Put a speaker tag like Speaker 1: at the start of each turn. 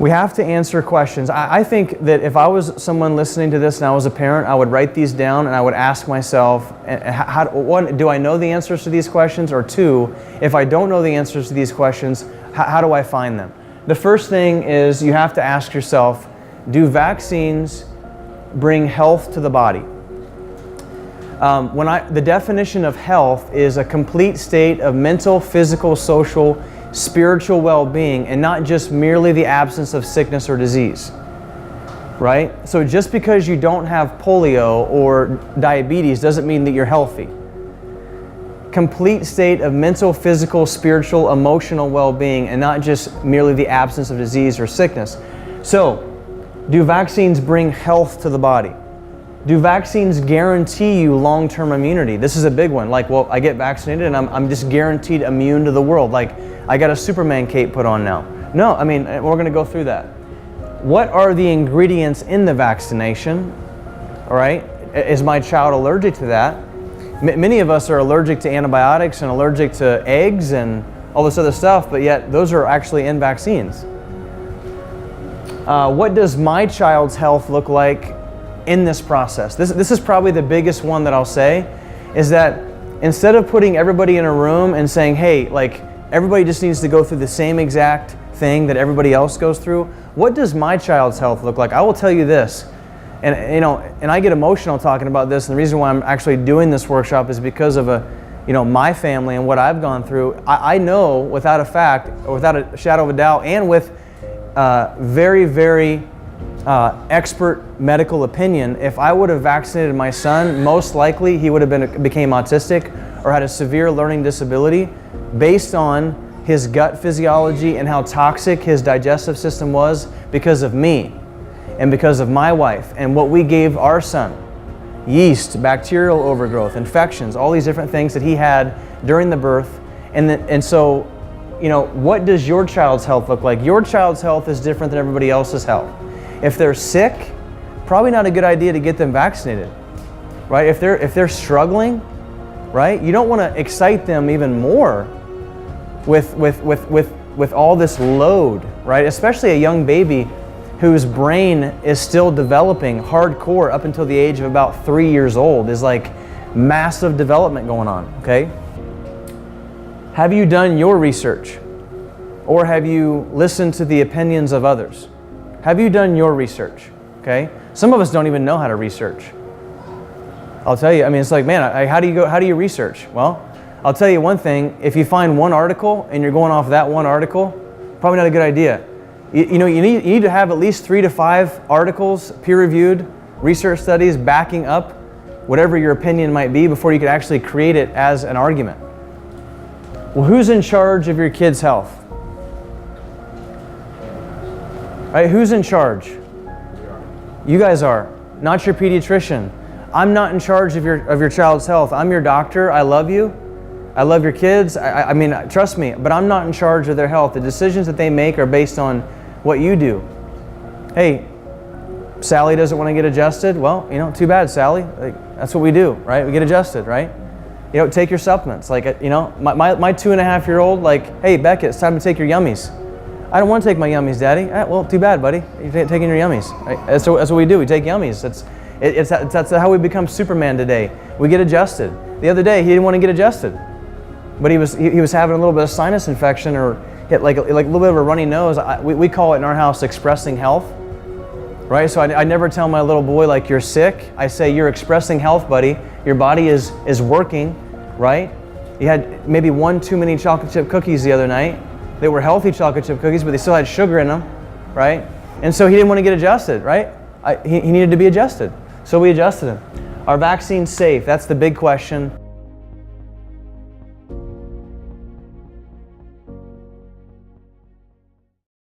Speaker 1: We have to answer questions. I think that if I was someone listening to this and I was a parent, I would write these down and I would ask myself, one, do I know the answers to these questions? Or two, if I don't know the answers to these questions, how do I find them? The first thing is you have to ask yourself, do vaccines bring health to the body? The definition of health is a complete state of mental, physical, social, spiritual well-being, and not just merely the absence of sickness or disease, right? So just because you don't have polio or diabetes doesn't mean that you're healthy. Complete state of mental, physical, spiritual, emotional well-being, and not just merely the absence of disease or sickness. So, do vaccines bring health to the body? Do vaccines guarantee you long-term immunity? This is a big one. Like, well, I get vaccinated and I'm just guaranteed immune to the world. Like, I got a Superman cape put on now. No, I mean, we're going to go through that. What are the ingredients in the vaccination? All right? Is my child allergic to that? Many of us are allergic to antibiotics and allergic to eggs and all this other stuff, but yet those are actually in vaccines. What does my child's health look like in this process? This is probably the biggest one that I'll say, is that instead of putting everybody in a room and saying, hey, like, everybody just needs to go through the same exact thing that everybody else goes through, what does my child's health look like? I will tell you this, and you know, and I get emotional talking about this, and the reason why I'm actually doing this workshop is because of my family and what I've gone through. I know without a fact, or without a shadow of a doubt, and with very, very expert medical opinion, if I would have vaccinated my son, most likely he would have became autistic or had a severe learning disability based on his gut physiology and how toxic his digestive system was because of me and because of my wife and what we gave our son. Yeast, bacterial overgrowth, infections, all these different things that he had during the birth. And so, you know, what does your child's health look like? Your child's health is different than everybody else's health. If they're sick, probably not a good idea to get them vaccinated, right? If they're struggling, right? You don't want to excite them even more with all this load, right? Especially a young baby whose brain is still developing hardcore up until the age of about 3 years old. Is like massive development going on, okay? Have you done your research? Or have you listened to the opinions of others? Have you done your research, okay? Some of us don't even know how to research. I'll tell you, I mean, it's like, man, how do you research? Well, I'll tell you one thing, if you find one article and you're going off that one article, probably not a good idea. You need to have at least 3 to 5 articles, peer-reviewed research studies backing up whatever your opinion might be before you could actually create it as an argument. Well, who's in charge of your kid's health? Right, who's in charge? You guys are, not your pediatrician. I'm not in charge of your child's health. I'm your doctor. I love you. I love your kids. I mean, trust me, but I'm not in charge of their health. The decisions that they make are based on what you do. Hey, Sally doesn't want to get adjusted. Well, you know, too bad, Sally. Like, that's what we do, right? We get adjusted, right? You know, take your supplements. Like, you know, my 2.5-year-old, like, hey, Beckett, it's time to take your yummies. I don't want to take my yummies, Daddy. Well, too bad, buddy. You're taking your yummies. Right? That's what we do. We take yummies. That's how we become Superman today. We get adjusted. The other day, he didn't want to get adjusted, but he was having a little bit of sinus infection or hit like a little bit of a runny nose. We call it in our house expressing health, right? So I never tell my little boy, like, you're sick. I say, you're expressing health, buddy. Your body is working, right? You had maybe 1 too many chocolate chip cookies the other night. They were healthy chocolate chip cookies, but they still had sugar in them, right? And so he didn't want to get adjusted, right? He needed to be adjusted. So we adjusted him. Are vaccines safe? That's the big question.